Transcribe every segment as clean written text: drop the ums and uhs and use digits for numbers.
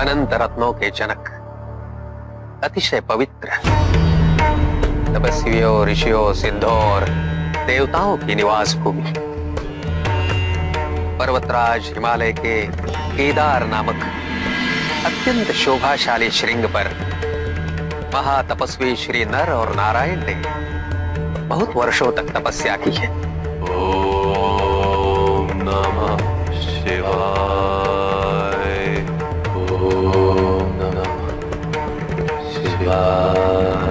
अनंत रत्नों के जनक, अतिशय पवित्र, तपस्वियों, ऋषियों, सिद्धों और देवताओं की निवास भूमि, पर्वतराज हिमालय के केदार नामक अत्यंत शोभाशाली श्रृंग पर महातपस्वी श्री नर और नारायण ने बहुत वर्षों तक तपस्या की है। ओम नमः शिवाय, ओम नमः शिवाय।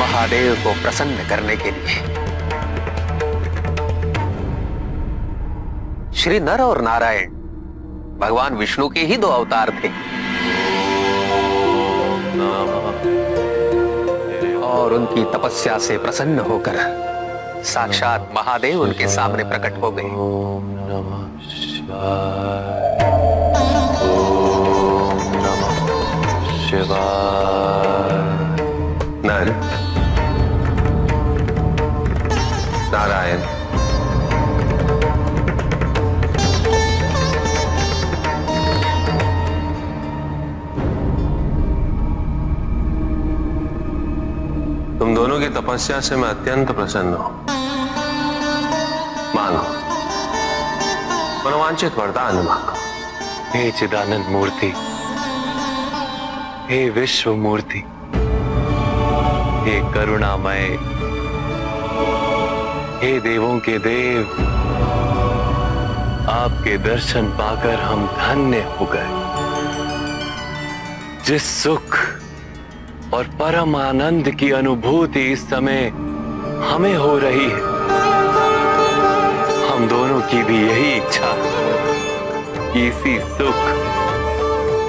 महादेव को प्रसन्न करने के लिए श्री नर और नारायण भगवान विष्णु के ही दो अवतार थे और उनकी तपस्या से प्रसन्न होकर साक्षात महादेव उनके सामने प्रकट हो गए। ओम नमः शिवाय, ओम नमः शिवाय। नर, नारायण, तुम दोनों की तपस्या से मैं अत्यंत प्रसन्न हूं। मांगो, मनोवांछित वरदान मांगो। हे चिदानंद मूर्ति, हे विश्व मूर्ति, हे करुणामय, हे देवों के देव, आपके दर्शन पाकर हम धन्य हो गए। जिस सुख और परम आनंद की अनुभूति इस समय हमें हो रही है, हम दोनों की भी यही इच्छा है कि इसी सुख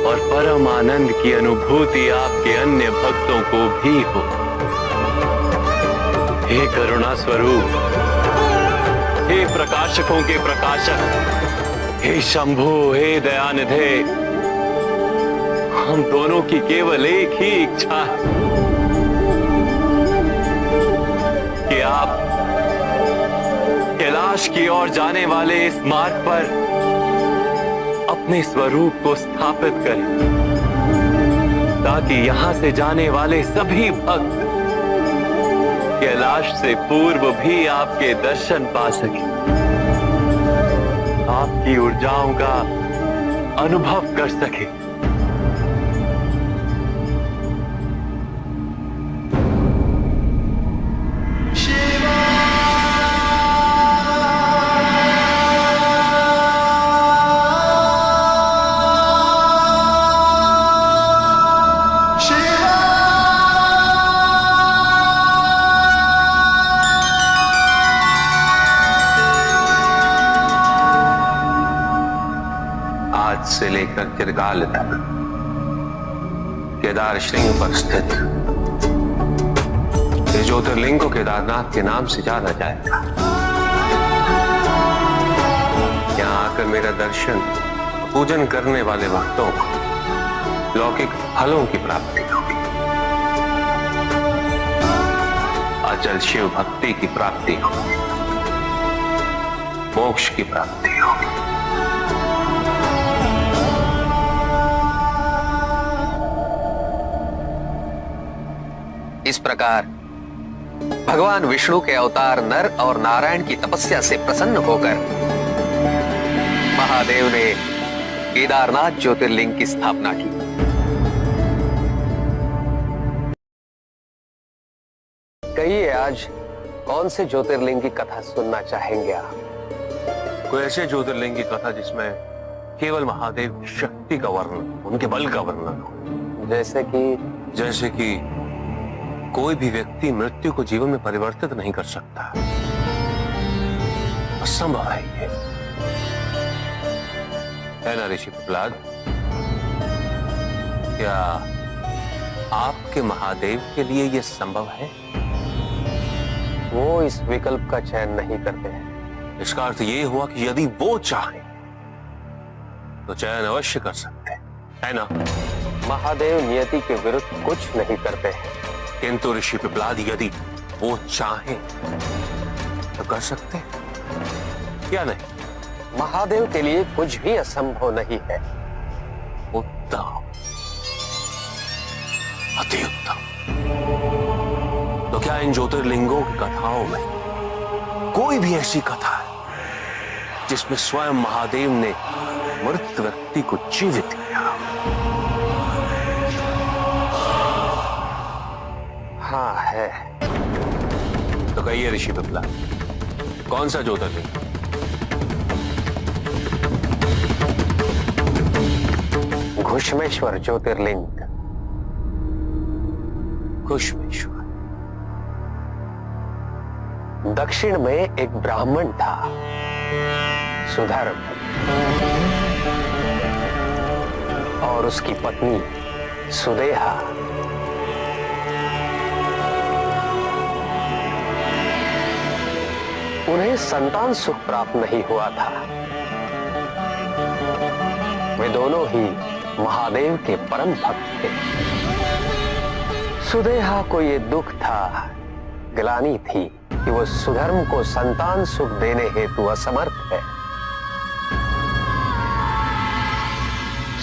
और परम आनंद की अनुभूति आपके अन्य भक्तों को भी हो। हे करुणा स्वरूप, हे प्रकाशकों के प्रकाशक, हे शंभु, हे दयानिधे, हम दोनों की केवल एक ही इच्छा है कि आप कैलाश की ओर जाने वाले इस मार्ग पर अपने स्वरूप को स्थापित करें, ताकि यहां से जाने वाले सभी भक्त कैलाश से पूर्व भी आपके दर्शन पा सके, आपकी ऊर्जाओं का अनुभव कर सके। से लेकर चिरकाल तक केदार श्रृंग पर स्थित इस ज्योतिर्लिंग को केदारनाथ के नाम से जाना जाएगा। यहां आकर मेरा दर्शन, पूजन करने वाले भक्तों को लौकिक फलों की प्राप्ति होगी, अचल शिव भक्ति की प्राप्ति होगी, मोक्ष की प्राप्ति होगी। इस प्रकार भगवान विष्णु के अवतार नर और नारायण की तपस्या से प्रसन्न होकर महादेव ने केदारनाथ ज्योतिर्लिंग की स्थापना की। कहिए, आज कौन से ज्योतिर्लिंग की कथा सुनना चाहेंगे आप? कोई ऐसे ज्योतिर्लिंग की कथा जिसमें केवल महादेव की शक्ति का वर्णन, उनके बल का वर्णन हो। जैसे कि कोई भी व्यक्ति मृत्यु को जीवन में परिवर्तित नहीं कर सकता, असंभव है ये, है ना ऋषि पिपलाद? क्या आपके महादेव के लिए यह संभव है? वो इस विकल्प का चयन नहीं करते हैं। इसका अर्थ यह हुआ कि यदि वो चाहे तो चयन अवश्य कर सकते हैं, है ना? महादेव नियति के विरुद्ध कुछ नहीं करते हैं। किंतु ऋषि पिपलाद, यदि वो चाहे तो कर सकते हैं, क्या नहीं? महादेव के लिए कुछ भी असंभव नहीं है। वो उत्तम, अति उत्तम। तो क्या इन ज्योतिर्लिंगों की कथाओं में कोई भी ऐसी कथा है जिसमें स्वयं महादेव ने मृत व्यक्ति को जीवित किया? हाँ है। तो कहिए ऋषि पिपला, कौन सा ज्योतिर्लिंग? घुश्मेश्वर ज्योतिर्लिंग। घुश्मेश्वर। दक्षिण में एक ब्राह्मण था, सुधर्म, और उसकी पत्नी सुदेहा। उन्हें संतान सुख प्राप्त नहीं हुआ था। वे दोनों ही महादेव के परम भक्त थे। सुदेहा को ये दुख था, ग्लानि थी कि वो सुधर्म को संतान सुख देने हेतु असमर्थ है।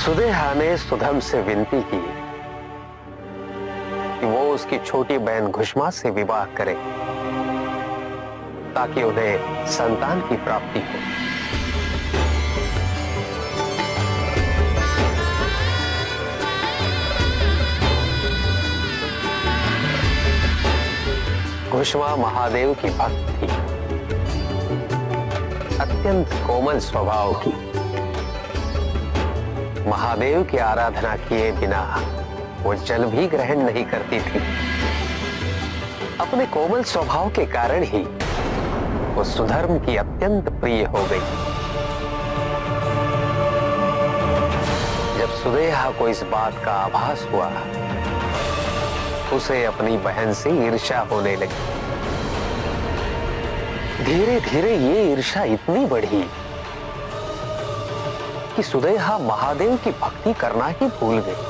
सुदेहा ने सुधर्म से विनती की कि वो उसकी छोटी बहन घुष्मा से विवाह करे ताकि उन्हें संतान की प्राप्ति हो। घुष्मा महादेव की भक्त थी, अत्यंत कोमल स्वभाव की। महादेव की आराधना किए बिना वो जल भी ग्रहण नहीं करती थी। अपने कोमल स्वभाव के कारण ही वो सुधर्म की अत्यंत प्रिय हो गई। जब सुदेहा को इस बात का आभास हुआ, उसे अपनी बहन से ईर्ष्या होने लगी। धीरे धीरे ये ईर्ष्या इतनी बढ़ी कि सुदेहा महादेव की भक्ति करना ही भूल गई।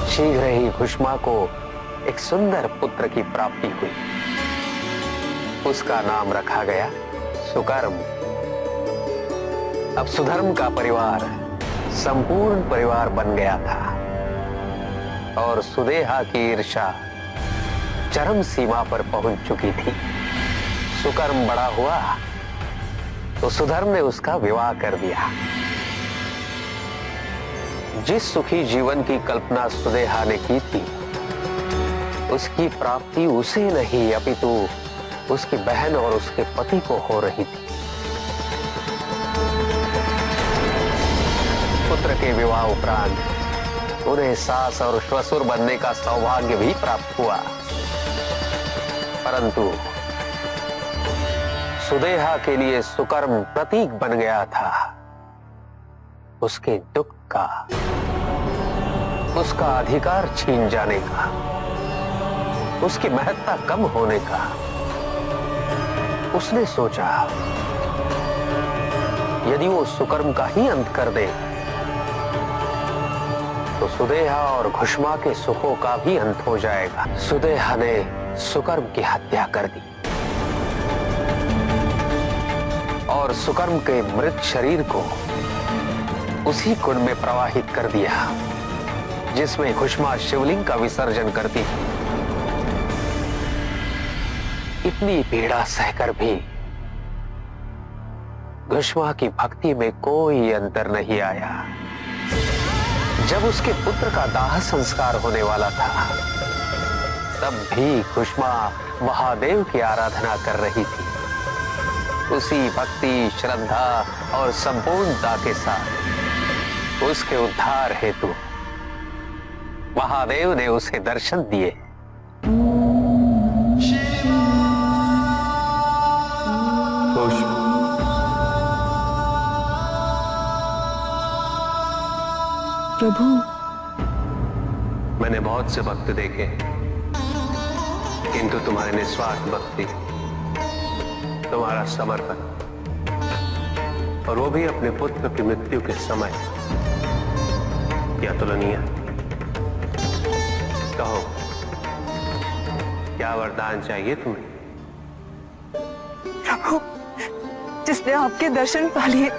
शीघ्र ही घुष्मा को एक सुंदर पुत्र की प्राप्ति हुई। उसका नाम रखा गया सुकर्म। अब सुधर्म का परिवार संपूर्ण परिवार बन गया था और सुदेहा की ईर्ष्या चरम सीमा पर पहुंच चुकी थी। सुकर्म बड़ा हुआ तो सुधर्म ने उसका विवाह कर दिया। जिस सुखी जीवन की कल्पना सुदेहा ने की थी, उसकी प्राप्ति उसे नहीं अपितु उसकी बहन और उसके पति को हो रही थी। पुत्र के विवाह उपरांत उन्हें सास और ससुर बनने का सौभाग्य भी प्राप्त हुआ, परंतु सुदेहा के लिए सुकर्म प्रतीक बन गया था उसके दुख का, उसका अधिकार छीन जाने का, उसकी महत्ता कम होने का। उसने सोचा यदि वो सुकर्म का ही अंत कर दे तो सुदेहा और घुष्मा के सुखों का भी अंत हो जाएगा। सुदेहा ने सुकर्म की हत्या कर दी और सुकर्म के मृत शरीर को उसी कुंड में प्रवाहित कर दिया जिसमें घुष्मा शिवलिंग का विसर्जन करती थी। इतनी पीड़ा सहकर भी घुष्मा की भक्ति में कोई अंतर नहीं आया। जब उसके पुत्र का दाह संस्कार होने वाला था, तब भी घुष्मा महादेव की आराधना कर रही थी, उसी भक्ति, श्रद्धा और संपूर्णता के साथ। उसके उद्धार हेतु महादेव ने उसे दर्शन दिए। प्रभु, मैंने बहुत से भक्त देखे, किंतु तुम्हारी निस्वार्थ भक्ति, तुम्हारा समर्पण, और वो भी अपने पुत्र की मृत्यु के समय, क्या तुलनीय। कहो, क्या वरदान चाहिए तुम्हें? प्रभु, जिसने आपके दर्शन पा लिए,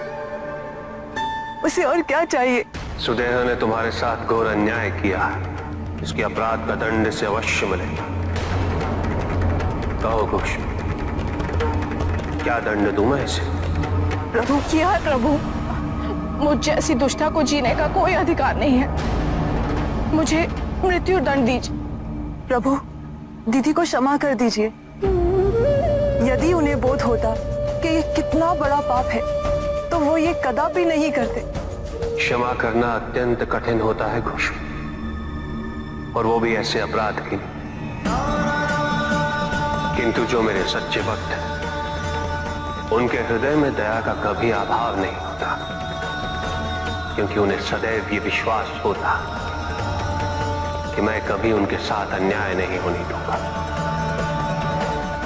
उसे और क्या चाहिए? सुदेह ने तुम्हारे साथ घोर अन्याय किया है, इसके अपराध का दंड से अवश्य मिलेगा। कहो कुछ, क्या दंड दूं मैं इसे? प्रभु किया है प्रभु, मुझ जैसी दुष्टा को जीने का कोई अधिकार नहीं है। मुझे मृत्यु दंड दीजिए। प्रभु, दीदी को क्षमा कर दीजिए। यदि उन्हें बोध होता कि ये कितना बड़ा पाप है तो वो ये कदापि नहीं करते। क्षमा करना अत्यंत कठिन होता है खुश, और वो भी ऐसे अपराध के लिए। किंतु जो मेरे सच्चे भक्त हैं, उनके हृदय में दया का कभी अभाव नहीं होता, क्योंकि उन्हें सदैव ये विश्वास होता कि मैं कभी उनके साथ अन्याय नहीं होने दूंगा।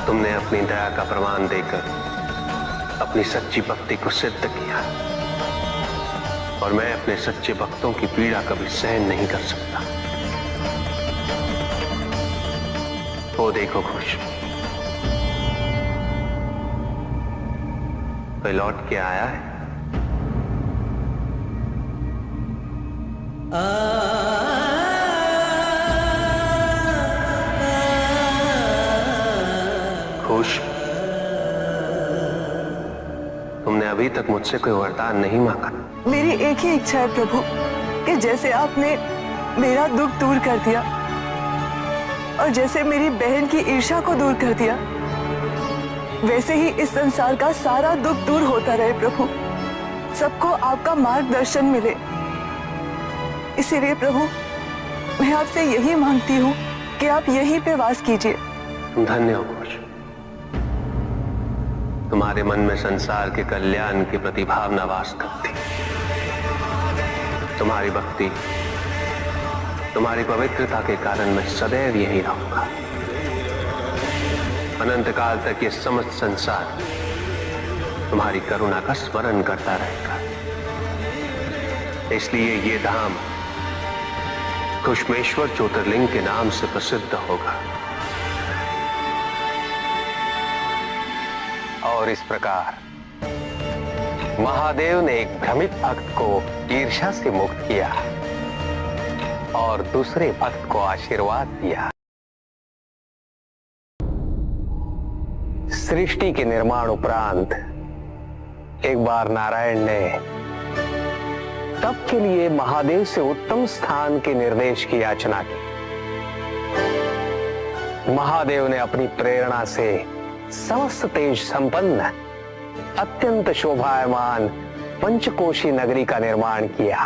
तुमने अपनी दया का प्रमाण देकर अपनी सच्ची भक्ति को सिद्ध किया, और मैं अपने सच्चे भक्तों की पीड़ा कभी सहन नहीं कर सकता। वो देखो खुश, कोई लौट के आया है? खुश, तुमने अभी तक मुझसे कोई वरदान नहीं मांगा। मेरी एक ही इच्छा है प्रभु, कि जैसे आपने मेरा दुख दूर कर दिया और जैसे मेरी बहन की ईर्ष्या को दूर कर दिया, वैसे ही इस संसार का सारा दुख दूर होता रहे प्रभु। सबको आपका मार्गदर्शन मिले। इसीलिए प्रभु, मैं आपसे यही मांगती हूँ कि आप यहीं पे वास कीजिए। धन्य हो खुश, तुम्हारे मन में संसार के कल्याण के प्रति भावना वास करती। तुम्हारी भक्ति, तुम्हारी पवित्रता के कारण मैं सदैव यही रहूंगा। अनंत काल तक ये समस्त संसार तुम्हारी करुणा का स्मरण करता रहेगा। इसलिए ये धाम कुष्मेश्वर ज्योतिर्लिंग के नाम से प्रसिद्ध होगा। और इस प्रकार महादेव ने एक भ्रमित भक्त को ईर्ष्या से मुक्त किया और दूसरे भक्त को आशीर्वाद दिया। सृष्टि के निर्माण उपरांत एक बार नारायण ने तप के लिए महादेव से उत्तम स्थान के निर्देश की याचना की। महादेव ने अपनी प्रेरणा से समस्त तेज संपन्न अत्यंत शोभायमान पंचकोशी नगरी का निर्माण किया।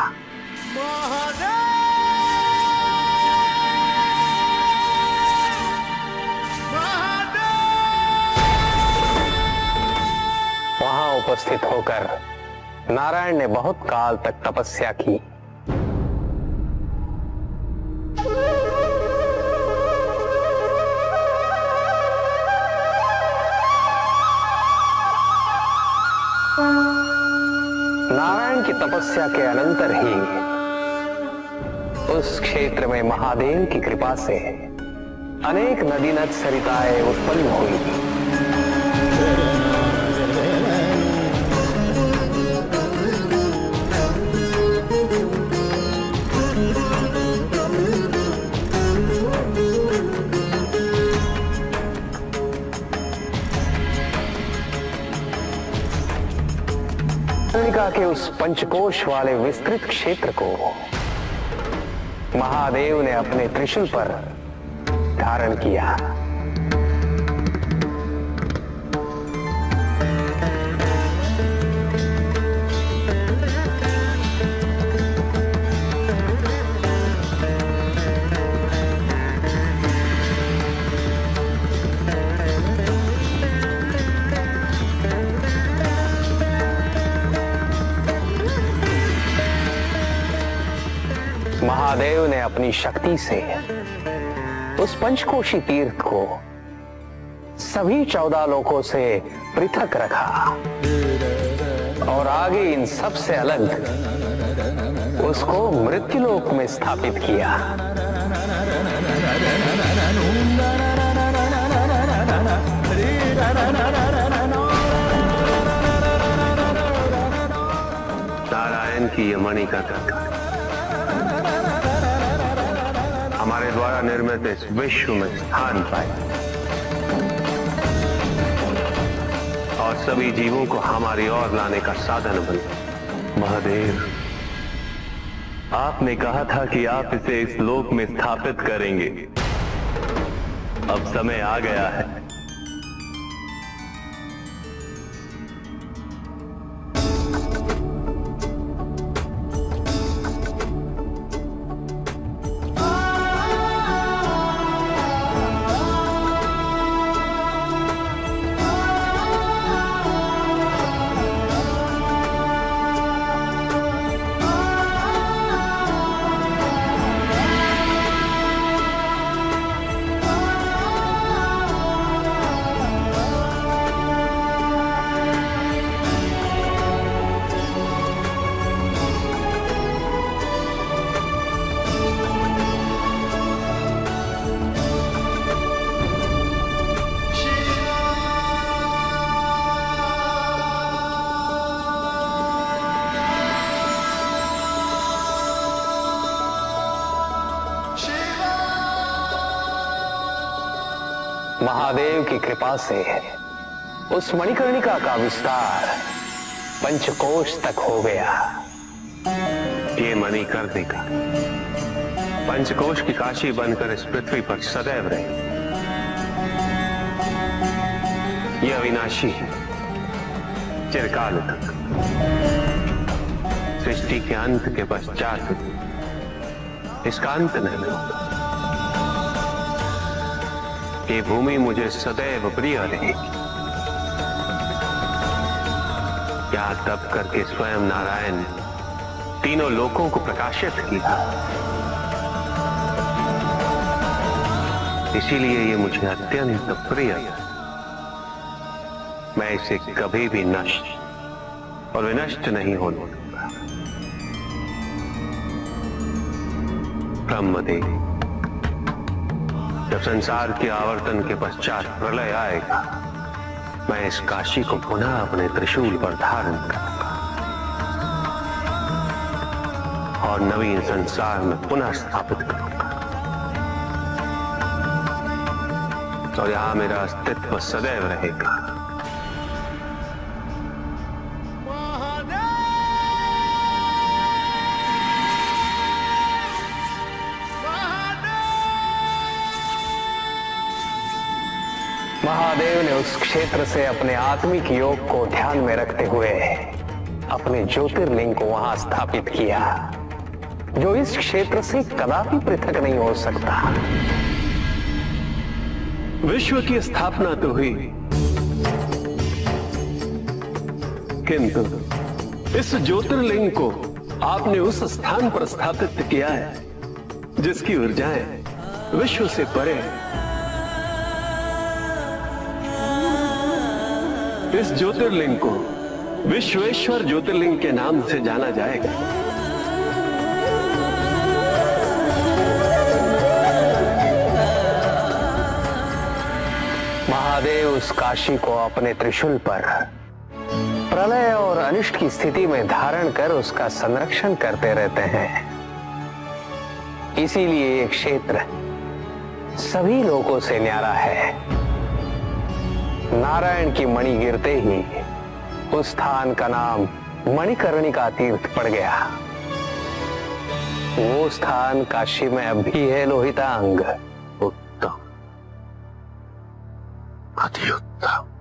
वहां उपस्थित होकर नारायण ने बहुत काल तक तपस्या की। नारायण की तपस्या के अनंतर ही उस क्षेत्र में महादेव की कृपा से अनेक नदी नद सरिताएं उत्पन्न हुई। के उस पंचकोश वाले विस्तृत क्षेत्र को महादेव ने अपने त्रिशूल पर धारण किया। महादेव ने अपनी शक्ति से उस पंचकोशी तीर्थ को सभी 14 लोकों से पृथक रखा और आगे इन सब से अलग उसको मृत्युलोक में स्थापित किया। नारायण की ये मणि का टंका हमारे द्वारा निर्मित इस विश्व में स्थान पाए और सभी जीवों को हमारी ओर लाने का साधन बने। महादेव, आपने कहा था कि आप इसे इस लोक में स्थापित करेंगे। अब समय आ गया है। महादेव की कृपा से उस मणिकर्णिका का विस्तार पंचकोश तक हो गया। ये मणिकर्णिका पंचकोश की काशी बनकर इस पृथ्वी पर सदैव रहे। ये अविनाशी है, चिरकाल तक। सृष्टि के अंत के पश्चात इसका अंत नहीं होगा। ये भूमि मुझे सदैव प्रिय रहेगी। यहाँ तप करके स्वयं नारायण तीनों लोकों को प्रकाशित किया, इसीलिए ये मुझे अत्यंत प्रिय है। मैं इसे कभी भी नष्ट और विनष्ट नहीं होने दूंगा। ब्रह्मदेव, जब संसार के आवर्तन के पश्चात प्रलय आएगा, मैं इस काशी को पुनः अपने त्रिशूल पर धारण करूंगा और नवीन संसार में पुनः स्थापित करूंगा। और यहां मेरा अस्तित्व सदैव रहेगा। महादेव ने उस क्षेत्र से अपने आत्मिक योग को ध्यान में रखते हुए अपने ज्योतिर्लिंग को वहां स्थापित किया, जो इस क्षेत्र से कदापि पृथक नहीं हो सकता। विश्व की स्थापना तो हुई, किंतु इस ज्योतिर्लिंग को आपने उस स्थान पर स्थापित किया है जिसकी ऊर्जाएं विश्व से परे हैं। इस ज्योतिर्लिंग को विश्वेश्वर ज्योतिर्लिंग के नाम से जाना जाएगा। महादेव उस काशी को अपने त्रिशूल पर प्रलय और अनिष्ट की स्थिति में धारण कर उसका संरक्षण करते रहते हैं। इसीलिए ये क्षेत्र सभी लोगों से न्यारा है। नारायण की मणि गिरते ही उस स्थान का नाम मणिकर्णिका तीर्थ पड़ गया। वो स्थान काशी में अब भी है लोहितांग। उत्तम, अति उत्तम।